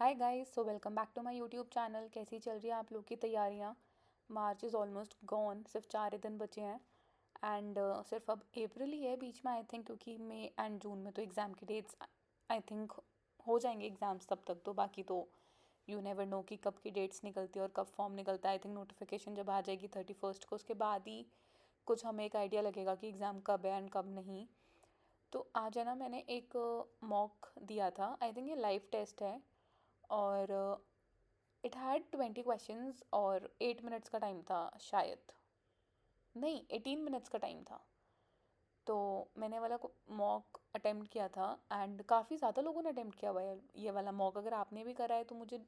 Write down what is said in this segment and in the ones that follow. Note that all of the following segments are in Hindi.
Hi guys, so welcome back to my YouTube channel. कैसी चल रही है आप लोग की तैयारियां? मार्च इज़ ऑलमोस्ट गॉन, सिर्फ 4 ही दिन बचे हैं। एंड सिर्फ अब अप्रैल ही है बीच में आई थिंक, क्योंकि मई एंड जून में तो एग्ज़ाम की डेट्स आई थिंक हो जाएंगे एग्ज़ाम्स तब तक। तो बाकी तो यू नेवर नो कि कब की डेट्स निकलती है और कब फॉर्म निकलता है। आई थिंक नोटिफिकेशन जब आ जाएगी 31st को, उसके बाद ही कुछ हमें एक आइडिया लगेगा कि एग्ज़ाम कब है एंड कब नहीं। तो आज है ना, मैंने एक मॉक दिया था। आई थिंक ये लाइव टेस्ट है और इट हैड 20 क्वेश्चंस और 8 मिनट्स का टाइम था शायद। नहीं, 18 मिनट्स का टाइम था। तो मैंने वाला मॉक अटेम्प्ट किया था एंड काफ़ी ज़्यादा लोगों ने अटेम्प्ट किया हुआ है ये वाला मॉक। अगर आपने भी करा है तो मुझे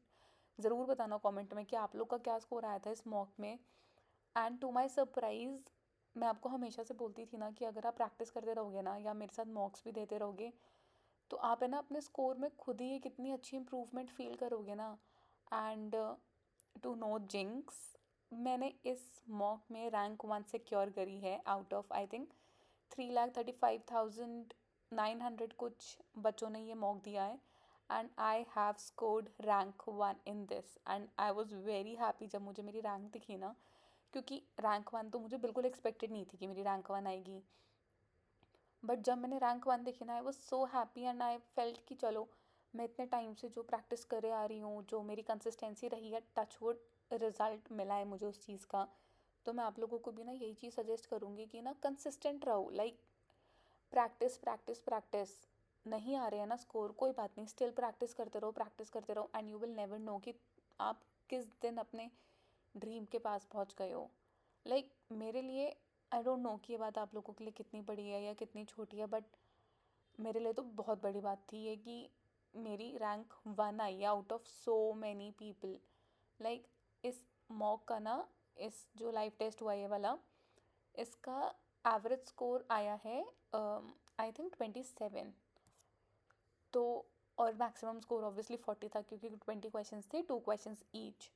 ज़रूर बताना कमेंट में कि आप लोग का क्या स्कोर आया था इस मॉक में। एंड टू माई सरप्राइज़, मैं आपको हमेशा से बोलती थी ना कि अगर आप प्रैक्टिस करते रहोगे ना या मेरे साथ मॉक्स भी देते रहोगे तो आप है ना अपने स्कोर में खुद ही कितनी अच्छी इम्प्रूवमेंट फील करोगे ना। एंड टू नो जिंक्स, मैंने इस मॉक में रैंक 1 सिक्योर करी है आउट ऑफ आई थिंक 3,35,900 कुछ बच्चों ने ये मॉक दिया है। And I have scored rank 1 in this and I was very happy जब मुझे मेरी रैंक दिखी ना, क्योंकि रैंक 1 तो मुझे बिल्कुल एक्सपेक्टेड नहीं थी कि मेरी रैंक 1 आएगी। बट जब मैंने रैंक 1 देखी ना, I was so happy and I felt कि चलो, मैं इतने टाइम से जो प्रैक्टिस करे आ रही हूँ, जो मेरी कंसिस्टेंसी रही है, टचवुड रिजल्ट मिला है मुझे उस चीज़ का। तो मैं आप लोगों को भी ना यही चीज़ सजेस्ट करूँगी कि ना कंसिस्टेंट रहो। Like practice practice practice. नहीं आ रहे हैं ना स्कोर, कोई बात नहीं, स्टिल प्रैक्टिस करते रहो and you will never know कि आप किस दिन अपने ड्रीम के पास पहुंच गए हो। लाइक मेरे लिए, आई डोंट नो कि ये बात आप लोगों के लिए कितनी बड़ी है या कितनी छोटी है, बट मेरे लिए तो बहुत बड़ी बात थी ये कि मेरी रैंक 1 आई है out of so many people. Like इस मॉक का ना, इस जो लाइव टेस्ट हुआ ये वाला, इसका एवरेज स्कोर आया है आई थिंक 27। तो और मैक्सिमम स्कोर ऑब्वियसली 40 था, क्योंकि 20 क्वेश्चंस थे, 2 क्वेश्चंस ईच।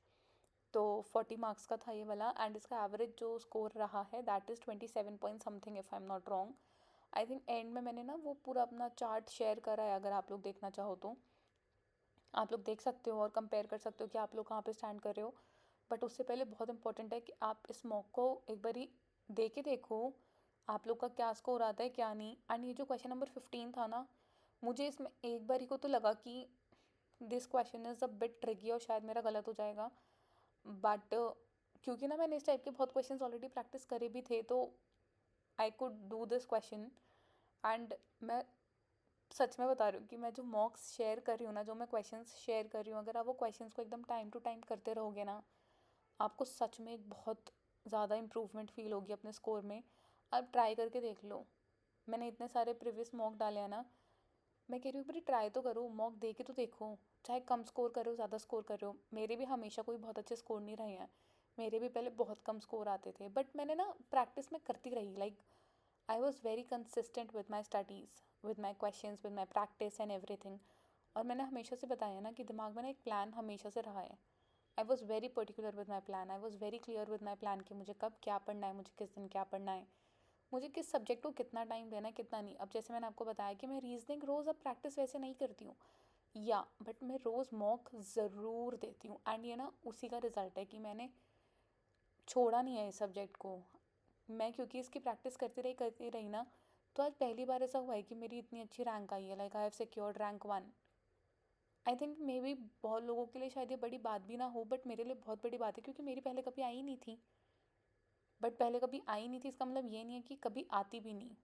तो 40 मार्क्स का था ये वाला एंड इसका एवरेज जो स्कोर रहा है that is 27 point something, if I am not wrong. I think and में मैंने ना वो पूरा अपना चार्ट शेयर करा है, अगर आप लोग देखना चाहो तो आप लोग देख सकते हो और कंपेयर कर सकते हो कि आप लोग कहाँ पे स्टैंड कर रहे हो। बट उससे पहले बहुत इंपॉर्टेंट है कि आप इस मॉक को एक बारी दे के देखो आप लोग का क्या स्कोर आता है क्या नहीं। एंड ये जो क्वेश्चन नंबर 15 था ना, मुझे इसमें एक बारी को तो लगा कि this question is a bit tricky और शायद मेरा गलत हो जाएगा। बट क्योंकि ना मैंने इस टाइप के बहुत क्वेश्चंस ऑलरेडी प्रैक्टिस करे भी थे, तो I could do this question. And मैं सच में बता रही हूँ कि मैं जो मॉक्स शेयर कर रही हूँ ना, जो मैं क्वेश्चंस शेयर कर रही हूँ, अगर आप वो क्वेश्चंस को एकदम टाइम टू टाइम करते रहोगे ना, आपको सच में एक बहुत ज़्यादा इम्प्रूवमेंट फील होगी अपने स्कोर में। आप ट्राई करके देख लो। मैंने इतने सारे प्रीवियस मॉक डाले हैं ना, मैं कह रही हूँ बड़ी ट्राई तो करो, मॉक दे के तो देखो। चाहे कम स्कोर कर रहे हो ज़्यादा स्कोर कर रहे हो, मेरे भी हमेशा कोई बहुत अच्छे स्कोर नहीं रहे हैं। मेरे भी पहले बहुत कम स्कोर आते थे, बट मैंने ना प्रैक्टिस में करती रही। Like I was very consistent with my studies, with my questions, with my practice and everything. और मैंने हमेशा से बताया ना कि दिमाग में ना एक प्लान हमेशा से रहा है। I was very particular with my plan, I was very clear with my plan कि मुझे कब क्या पढ़ना है, मुझे किस दिन क्या पढ़ना है, मुझे किस सब्जेक्ट को कितना टाइम देना है कितना नहीं। अब जैसे मैंने आपको बताया कि मैं रीजनिंग रोज़ अब प्रैक्टिस वैसे नहीं करती हूँ या, बट मैं रोज़ मॉक ज़रूर देती हूँ। एंड ये ना उसी का रिज़ल्ट है कि मैंने छोड़ा नहीं है इस सब्जेक्ट को। मैं क्योंकि इसकी प्रैक्टिस करती रही ना, तो आज पहली बार ऐसा हुआ है कि मेरी इतनी अच्छी रैंक आई है। Like I have secured rank 1। I think may be बहुत लोगों के लिए शायद ये बड़ी बात भी ना हो, बट मेरे लिए बहुत बड़ी बात है, क्योंकि मेरी पहले कभी आई नहीं थी। बट पहले कभी आई नहीं थी इसका मतलब ये नहीं है कि कभी आती भी नहीं।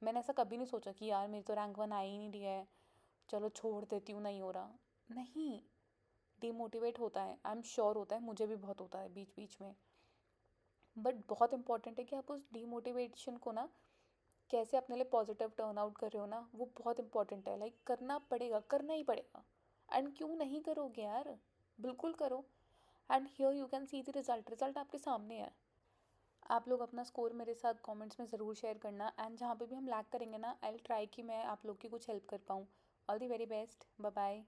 मैंने ऐसा कभी नहीं सोचा कि यार मेरी तो रैंक 1 आ ही नहीं रही है, चलो छोड़ देती हूँ, नहीं हो रहा। नहीं, डिमोटिवेट होता है, आई एम श्योर होता है, मुझे भी बहुत होता है बीच बीच में। बट बहुत इंपॉर्टेंट है कि आप उस डीमोटिवेशन को ना कैसे अपने लिए पॉजिटिव टर्न आउट कर रहे हो ना, वो बहुत इंपॉर्टेंट है। लाइक करना पड़ेगा, करना ही पड़ेगा। एंड क्यों नहीं करोगे यार, बिल्कुल करो। And here you can see the result, result आपके सामने है। आप लोग अपना स्कोर मेरे साथ कमेंट्स में ज़रूर शेयर करना। एंड जहाँ पे भी हम लैग करेंगे ना, आई विल ट्राई कि मैं आप लोग की कुछ हेल्प कर पाऊँ। All the very best, bye bye.